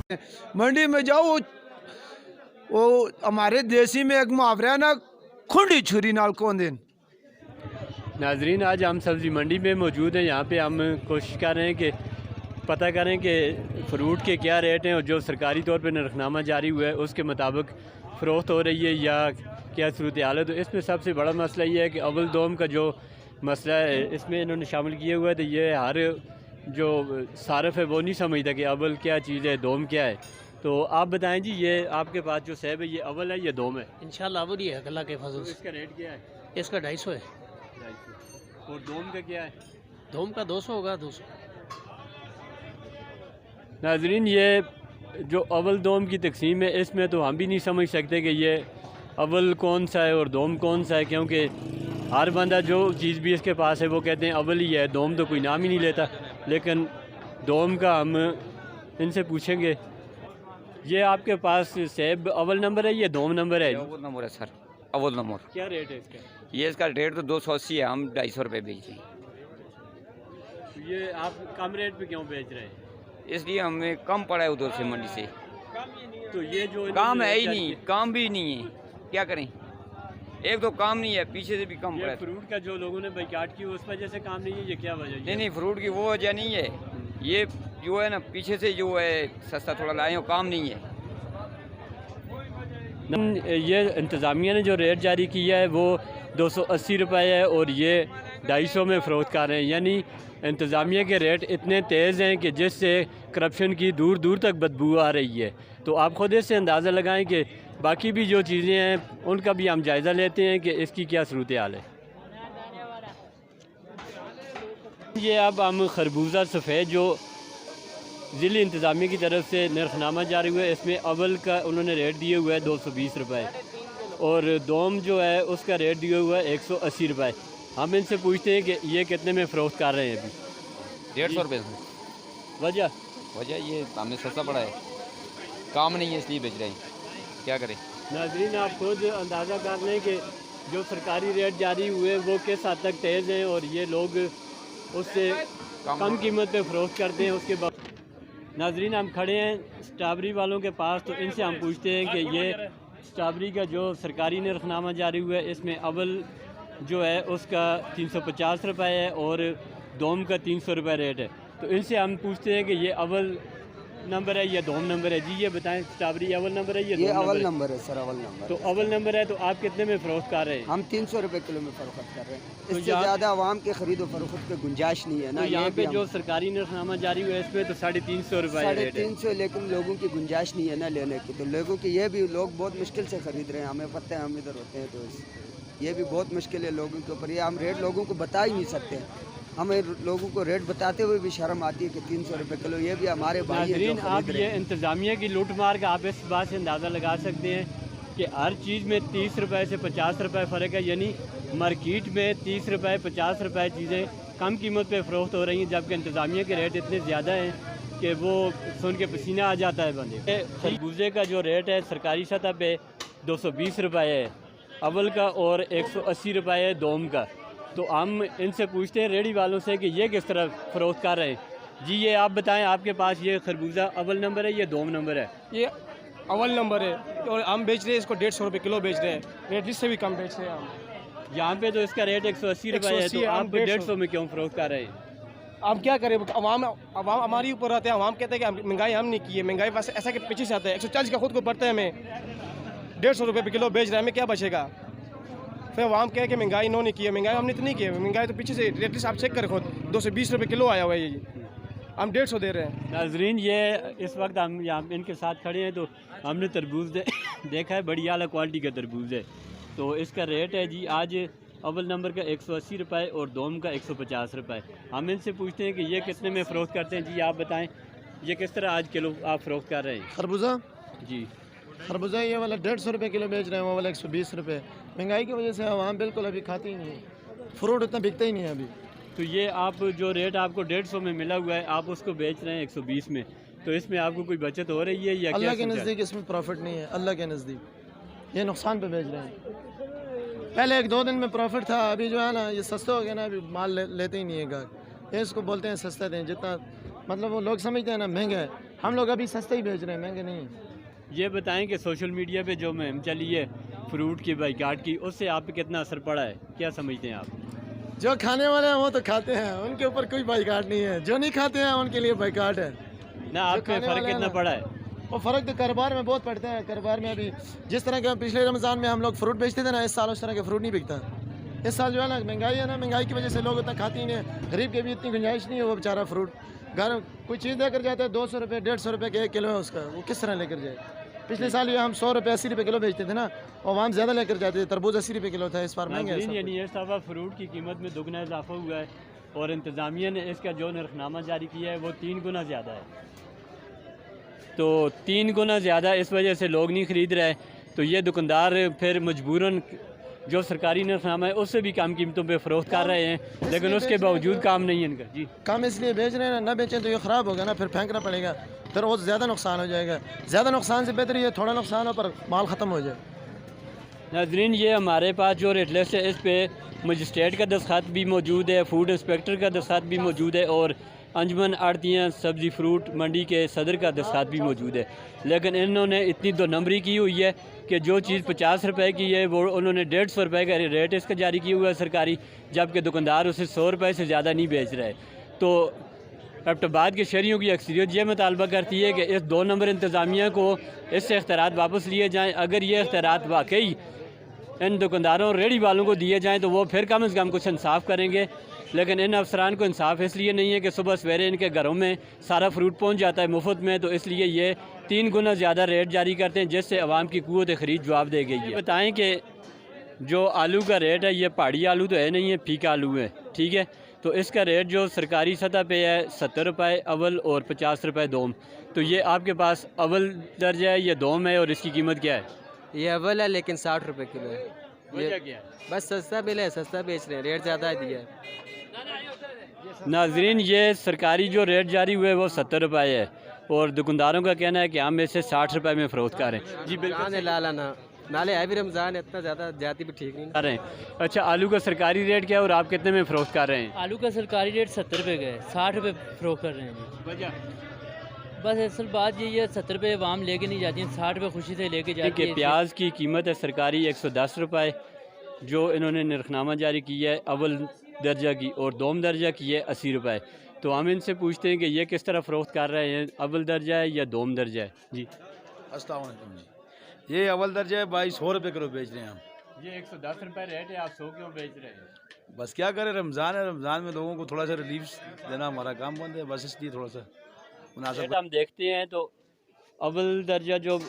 मंडी में जाओ, वो हमारे देसी में एक मुहावरा है ना, खुंडी छुरी नाल कौन दिन। नाजरीन, आज हम सब्ज़ी मंडी में मौजूद हैं। यहाँ पे हम कोशिश कर रहे हैं कि पता करें कि फ़्रूट के क्या रेट हैं और जो सरकारी तौर पे नरखनामा जारी हुआ है उसके मुताबिक फ़रोख्त हो रही है या क्या सूरत हाल है। तो इसमें सबसे बड़ा मसला ये है कि अव्वल दोम का जो मसला है इसमें इन्होंने शामिल किया हुआ है। तो ये हर जो सारफ है वो नहीं समझता कि अव्वल क्या चीज़ है, दोम क्या है। तो आप बताएं जी, ये आपके पास जो सेब है ये अव्वल है या दोम है? इंशाल्लाह अव्वल ही है अल्लाह के फजल से। इसका रेट क्या है? इसका 250 है। 250। और दोम का क्या है? धूम का 200 होगा। 200। नाजरीन, ये जो अव्वल दोम की तकसीम है इसमें तो हम भी नहीं समझ सकते कि ये अव्वल कौन सा है और दोम कौन सा है, क्योंकि हर बंदा जो चीज़ भी इसके पास है वो कहते हैं अव्वल ही है, दोम तो कोई नाम ही नहीं लेता। लेकिन दोम का हम इनसे पूछेंगे। ये आपके पास सेब अव्वल नंबर है या दोम नंबर है? अव्वल नंबर है सर, अव्वल नंबर। क्या रेट है इसका? ये इसका रेट तो 280 है, हम 250 रुपये बेचते हैं। ये आप कम रेट पे क्यों बेच रहे हैं? इसलिए हमें कम पड़ा है उधर से, मंडी से। तो ये जो काम है ही नहीं, काम भी नहीं है, क्या करें। एक तो काम नहीं है, पीछे से भी कम पड़ा है। फ्रूट का जो लोगों ने बाइकाट की उस वजह से काम नहीं है, ये क्या वजह है? नहीं, फ्रूट की वो वजह नहीं है, ये जो है ना पीछे से जो है सस्ता थोड़ा लाए हो, काम नहीं है। ये इंतज़ामिया ने जो रेट जारी किया है वो 280 रुपये है और ये 250 में फ़रोख्त कर रहे हैं। यानी इंतज़ामिया के रेट इतने तेज़ हैं कि जिससे करप्शन की दूर दूर तक बदबू आ रही है। तो आप खुद इससे अंदाज़ा लगाएं कि बाकी भी जो चीज़ें हैं उनका भी हम जायज़ा लेते हैं कि इसकी क्या सूरत हाल है। ये अब हम खरबूजा सफ़ेद जो ज़िली इंतज़ामिया की तरफ से नरखनामा जारी हुआ है इसमें अव्वल का उन्होंने रेट दिए हुआ है 220 रुपये और दोम जो है उसका रेट दिया हुआ है 180 रुपये। हम इनसे पूछते हैं कि ये कितने में फ़रोख्त कर रहे हैं अभी? 150 रुपये। वजह ये हमें सस्ता पड़ा है, काम नहीं है इसलिए बेच रहे हैं, क्या करें। नाज़रीन, आप खुद अंदाज़ा कर लें कि जो सरकारी रेट जारी हुए वो किस हद तक तेज़ हैं और ये लोग उससे कम कीमत पे फ़रोख्त करते हैं। उसके बाद नाज़रीन, हम खड़े हैं स्ट्रॉबेरी वालों के पास, तो इनसे हम पूछते हैं कि ये स्ट्रॉबेरी का जो सरकारी नरखनामा जारी हुआ है इसमें अव्वल जो है उसका 350 रुपये है और दोम का 300 रुपये रेट है। तो इनसे हम पूछते हैं कि ये अव्वल नंबर है या दोम नंबर है। जी ये बताएं, स्ट्रॉबेरी अव्वल नंबर है या ये दोम अव्वल नंबर नंबर है सर, अव्वल नंबर। तो अव्वल नंबर है, तो आप कितने में फ़रोख्त कर रहे हैं? हम 300 रुपये किलो में फरोख्त कर रहे हैं। तो इससे ज़्यादा आवाम के खरीदो फरोख्त की गुंजाइश नहीं है ना। तो यहाँ पे जो सरकारी नरखनामा जारी हुआ है इसमें तो 350 रुपये रेट है। 350, लेकिन लोगों की गुंजाइश नहीं है ना लेने की। तो लोगों की ये भी लोग बहुत मुश्किल से ख़रीद रहे हैं, हमें पता है, हम इधर होते हैं तो ये भी बहुत मुश्किल है लोगों के ऊपर। ये हम रेट लोगों को बता ही नहीं सकते, हमें लोगों को रेट बताते हुए भी शर्म आती है कि 300 रुपये किलो। ये भी हमारे भाई हैं जो नाज़रीन, आप खरीद रहे ये हैं। इंतज़ामिया की लूट मार का आप इस बात से अंदाज़ा लगा सकते हैं कि हर चीज़ में 30 रुपये से 50 रुपये फ़र्क है। यानी मार्केट में 30 रुपये 50 रुपये चीज़ें कम कीमत पे फ़रोख्त हो रही हैं, जबकि इंतज़ामिया के रेट इतने ज़्यादा हैं कि वो सुन के पसीना आ जाता है बंदे। खरबूजे का जो रेट है सरकारी सतह पे 220 रुपये है अव्वल का और 180 रुपये है दोम का। तो हम इनसे पूछते हैं रेडी वालों से कि ये किस तरह फ़रोख्त कर रहे हैं। जी ये आप बताएं, आपके पास ये खरबूजा अव्वल नंबर है या दोम नंबर है? ये अव्वल नंबर है और हम बेच रहे हैं इसको 150 रुपये किलो बेच रहे हैं, रेट जिससे भी कम बेच रहे हैं हम। यहाँ पे तो इसका रेट 180 रुपये है, तो आप 150 में क्यों फ़रोख्त कर रहे हैं? अब क्या करें, अवाम हमारी ऊपर रहते हैं। अवाम कहते हैं कि महंगाई हम नहीं की है, महंगाई बस ऐसा कि पीछे से आता है। 140 का खुद को पड़ता है, हमें 150 रुपये पर किलो बेच रहे हैं, हमें क्या बचेगा। फिर अवाम कह कि महंगाई नहीं की है, महंगाई हमने इतनी की है, महंगाई तो पीछे से रेट लिस्ट आप चेक करें खुद, 220 रुपये किलो आया हुआ है, ये हम 150 दे रहे हैं। नाजरीन, ये इस वक्त हम यहाँ इनके साथ खड़े हैं तो हमने तरबूज देखा है, बड़ी आला क्वालिटी का तरबूज है। तो इसका रेट है जी आज अव्वल नंबर का 180 रुपये और दोम का 150 रुपये। हम इनसे पूछते हैं कि ये कितने में फ़रोख्त करते हैं। जी आप बताएं, ये किस तरह आज किलो आप फ़रोख्त कर रहे हैं? खरबूजा जी खरबूजा ये वाला 150 रुपये किलो बेच रहे हैं, वो वाला 120 रुपये। महंगाई की वजह से आवाम बिल्कुल अभी खाती ही नहीं है, फ्रूट इतना बिकता ही नहीं है अभी। तो ये आप जो रेट आपको 150 में मिला हुआ है आप उसको बेच रहे हैं 120 में, तो इसमें आपको कोई बचत हो रही है या अल्लाह के क्या? नज़दीक इसमें प्रॉफिट नहीं है, अल्लाह के नज़दीक ये नुकसान पे बेच रहे हैं। पहले 1-2 दिन में प्रॉफिट था, अभी जो है ना ये सस्ता हो गया ना, अभी माल लेते ही नहीं है गाहक। ये इसको बोलते हैं सस्ता दें, जितना मतलब वो लोग समझते हैं ना महंगा है, हम लोग अभी सस्ते ही बेच रहे हैं, महंगे नहीं। ये बताएं कि सोशल मीडिया पे जो मुहिम चली है फ्रूट की बाइकाट की, उससे आप पे कितना असर पड़ा है, क्या समझते हैं आप? जो खाने वाले हैं वो तो खाते हैं, उनके ऊपर कोई बाइकाट नहीं है। जो नहीं खाते हैं उनके लिए बाइकाट है ना। आप पे फ़र्क कितना पड़ा है? वो फ़र्क तो कारोबार में बहुत पड़ता है। कारोबार में अभी जिस तरह के पिछले रमज़ान में हम लोग फ्रूट बेचते थे ना, इस साल उस तरह के फ्रूट नहीं बिकता। इस साल जो है ना महंगाई है ना, महंगाई की वजह से लोग उतना खाते ही नहीं। गरीब के भी इतनी गुंजाइश नहीं है, वो बेचारा फ्रूट घर कोई चीज़ लेकर जाता है 200 रुपये 150 रुपये के 1 किलो है उसका, वो किस तरह लेकर जाए। पिछले साल ये हम 100 रुपये 80 रुपये किलो बेचते थे ना, और वहाँ ज़्यादा लेकर जाते थे। तरबूज 80 रुपये किलो था, इस बार महंगा है। यानी इस दफ़ा फ्रूट की कीमत में दुगना इजाफा हुआ है और इंतज़ामिया ने इसका जो नरखनामा जारी किया है वो 3 गुना ज़्यादा है। तो 3 गुना ज़्यादा इस वजह से लोग नहीं ख़रीद रहे, तो ये दुकानदार फिर मजबूरन जो सरकारी नरखनामा है उससे भी कम कीमतों पे फ़रोख्त कर रहे हैं, लेकिन उसके बावजूद काम नहीं है इनका। जी, काम इसलिए बेच रहे हैं ना बेचें तो ये ख़राब होगा ना, फिर फेंकना पड़ेगा, फिर और ज़्यादा नुकसान हो जाएगा। ज़्यादा नुकसान से बेहतर ये थोड़ा नुकसान हो पर माल ख़त्म हो जाए। नाज़रीन, ये हमारे पास जो रेट लिस्ट है इस पर मजिस्ट्रेट का दस्तखत भी मौजूद है, फूड इंस्पेक्टर का दस्तखत भी मौजूद है और अंजमन आड़तियाँ सब्ज़ी फ्रूट मंडी के सदर का दस्तखत भी मौजूद है। लेकिन इन्होंने इतनी 2 नंबरी की हुई है कि जो चीज़ 50 रुपए की है वो उन्होंने 150 रुपये का रेट इसका जारी किया हुआ है सरकारी, जबकि दुकानदार उसे 100 रुपये से ज़्यादा नहीं बेच रहे। तो एबटाबाद के शहरियों की अक्सरियत ये मुतालबा करती है कि इस 2 नंबर इंतज़ामिया को इससे इख्तियारात वापस लिए जाएँ। अगर ये इख्तियारात वाकई इन दुकानदारों और रेहड़ी वालों को दिए जाएँ तो वो फिर कम से कम कुछ इंसाफ करेंगे, लेकिन इन अफसरान को इंसाफ इसलिए नहीं है कि सुबह सवेरे इनके घरों में सारा फ्रूट पहुंच जाता है मुफ्त में, तो इसलिए ये 3 गुना ज़्यादा रेट जारी करते हैं, जिससे आवाम की क़ुव्वत ख़रीद जवाब दे गई है। बताएं कि जो आलू का रेट है ये पहाड़ी आलू तो है नहीं है, फीका आलू है, ठीक है। तो इसका रेट जो सरकारी सतह पे है 70 रुपये अव्वल और 50 रुपये दोम। तो ये आपके पास अव्वल दर्जा है, ये दोम है, और इसकी कीमत क्या है? ये अव्वल है लेकिन 60 रुपये किलो है। वजह क्या है? बस सस्ता बिल है, सस्ता बेच रहे हैं, रेट ज़्यादा दिया है। नाजरीन, ये सरकारी जो रेट जारी हुए वो 70 रुपये है और दुकानदारों का कहना है कि हम इसे 60 रुपये में फ़रोख्त करें। जी बिल्कुल, लाला ना नाले है भी रमज़ान, इतना ज़्यादा जाती भी ठीक नहीं कर रहे हैं। अच्छा, आलू का सरकारी रेट क्या है और आप कितने में फ़रोख्त कर रहे हैं? आलू का सरकारी रेट 70 रुपये का है, 60 रुपये फ़रोख्त कर रहे हैं जी। वजह बस असल बात यही है, 70 रुपये आवाम लेके नहीं जाती है, 60 रुपये खुशी से लेके जाती है। प्याज की कीमत है सरकारी 110 रुपये, जो इन्होंने नरखनामा जारी किया है अव्वल दर्जा की, और दोम दर्जा की है 80 रुपये। तो हम इनसे पूछते हैं कि ये किस तरह फ़रोख्त कर रहे हैं, अव्वल दर्जा है या दोम दर्जा है? जी, अस्सलाम वालेकुम जी। ये अव्वल दर्जा है, 2200 रुपये किलो बेच रहे हैं हम। ये 110 रुपये रेट है, आप 100 क्यों बेच रहे हैं? बस क्या करें, रमज़ान है, रमज़ान में लोगों को थोड़ा सा रिलीफ देना हमारा काम बंद है, बस इसलिए थोड़ा सा मुनासिब। हम देखते हैं तो अव्वल दर्जा जो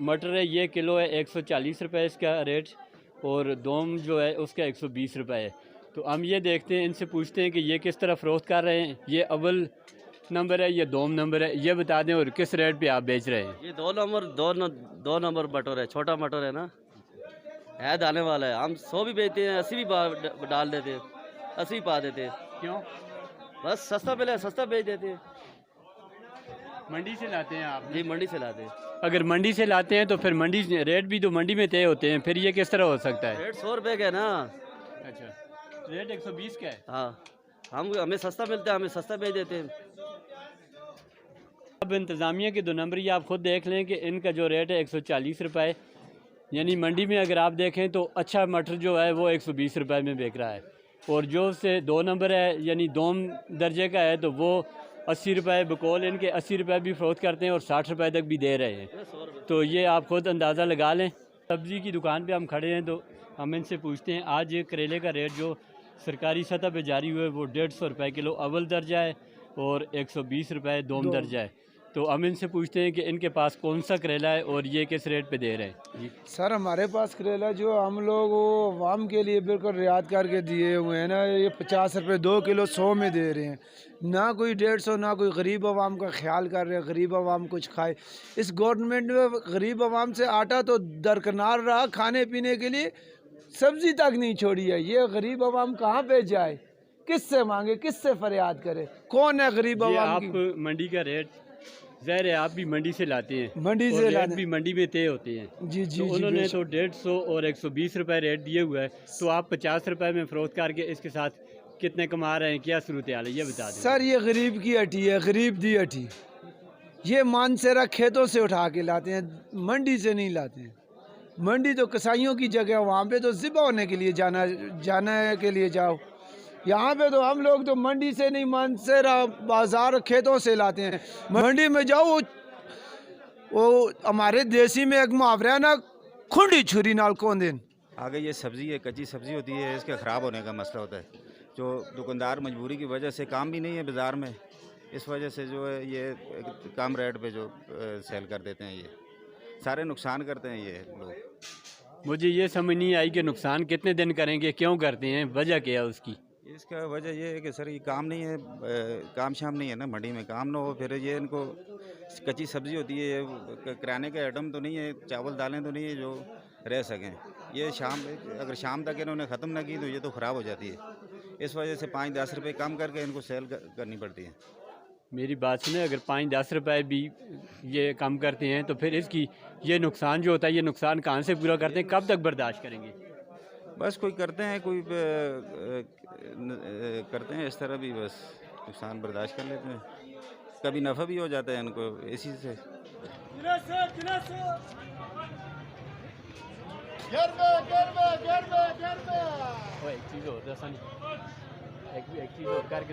मटर है ये किलो है 140 रुपये इसका रेट, और दोम जो है उसका 120 रुपये है। तो हम ये देखते हैं, इनसे पूछते हैं कि ये किस तरह फ़रोख्त कर रहे हैं, ये अव्वल नंबर है, ये दोम नंबर है, ये बता दें, और किस रेट पे आप बेच रहे हैं? ये 2 नंबर मटर है, छोटा मटर है ना, है दाने वाला है। हम 100 भी बेचते हैं, 80 भी डाल देते हैं, 80 भी पा देते हैं। क्यों? बस सस्ता मिले, सस्ता बेच देते हैं। मंडी से लाते हैं आप? जी, मंडी से लाते हैं। अगर मंडी से लाते हैं तो फिर मंडी रेट भी तो मंडी में तय होते हैं, फिर ये किस तरह हो सकता है? रेट 100 रुपये का है ना। अच्छा, रेट 120 का है। हाँ, हमें सस्ता मिलता है, हमें सस्ता बेच देते हैं। अब इंतज़ामिया की 2 नंबरी आप ख़ुद देख लें कि इनका जो रेट है 140 रुपये, यानी मंडी में अगर आप देखें तो अच्छा मटर जो है वो 120 रुपये में बिक रहा है, और जो उससे 2 नंबर है यानी दोम दर्जे का है तो वो 80 रुपये बकौल इनके 80 रुपये भी फ़रोख्त करते हैं और 60 रुपये तक भी दे रहे हैं। तो ये आप ख़ुद अंदाज़ा लगा लें। सब्ज़ी की दुकान पे हम खड़े हैं तो हम इनसे पूछते हैं, आज करेले का रेट जो सरकारी सतह पे जारी हुआ है वो 150 रुपये किलो अव्वल दर्जा है और 120 रुपये दोम दर्जा है। तो हम इनसे पूछते हैं कि इनके पास कौन सा करेला है और ये किस रेट पे दे रहे हैं? जी सर, हमारे पास करेला जो हम लोग वो आवाम के लिए बिल्कुल रियायत करके दिए हुए हैं ना, ये 50 रुपये 2 किलो 100 में दे रहे हैं। ना कोई 150, ना कोई गरीब आवाम का ख्याल कर रहे हैं, गरीब आवाम कुछ खाए। इस गवर्नमेंट में गरीब आवाम से आटा तो दरकिनार रहा, खाने पीने के लिए सब्ज़ी तक नहीं छोड़ी है। ये गरीब आवाम कहाँ पे जाए, किससे मांगे, किससे फरियाद करे, कौन है गरीब आवाम? आप मंडी का रेट ज़ाहिर है आप भी मंडी से लाते हैं, मंडी से रेट भी मंडी में तय होते हैं। जी जी, तो उन्होंने तो 150 और 120 रुपये रेट दिए हुआ है, तो आप 50 रुपये में फ़रोख्त करके इसके साथ कितने कमा रहे हैं, क्या सूरत हाल है ये बता दें। सर, ये गरीब की अटी है, गरीब दी अटी। ये मानसेरा खेतों से उठा के लाते हैं, मंडी से नहीं लाते हैं। मंडी तो कसाईयों की जगह, वहाँ पे तो ज़िबा होने के लिए जाने के लिए जाओ। यहाँ पे तो हम लोग तो मंडी से नहीं, मानसेरा बाज़ार खेतों से लाते हैं। मंडी में जाओ, वो हमारे देसी में एक मुहावरा है ना, खुंडी छुरी नाल कौन दिन। आगे ये सब्ज़ी है, कच्ची सब्ज़ी होती है, इसके ख़राब होने का मसला होता है। जो दुकानदार मजबूरी की वजह से काम भी नहीं है बाज़ार में, इस वजह से जो है ये कम रेट पे जो सेल कर देते हैं, ये सारे नुकसान करते हैं ये लोग। मुझे ये समझ नहीं आई कि नुकसान कितने दिन करेंगे, क्यों करते हैं, वजह क्या है उसकी? इसका वजह ये है कि सर ये काम नहीं है, काम शाम नहीं है ना, मंडी में काम ना हो, फिर ये इनको कच्ची सब्ज़ी होती है, ये किराने के आइटम तो नहीं है, चावल दालें तो नहीं है जो रह सकें। ये शाम, अगर शाम तक इन्होंने ख़त्म ना की तो ये तो ख़राब हो जाती है। इस वजह से 5-10 रुपये कम करके इनको सेल करनी पड़ती है। मेरी बात सुने, अगर 5-10 रुपए भी ये कम करते हैं तो फिर इसकी ये नुकसान जो होता है, ये नुकसान कहाँ से पूरा करते हैं, कब तक बर्दाश्त करेंगे? बस कोई करते हैं, कोई करते हैं इस तरह भी, बस नुकसान बर्दाश्त कर लेते हैं। कभी नफ़ा भी हो जाता है इनको इसी से। एक चीज़ और दसन, एक चीज़ और करके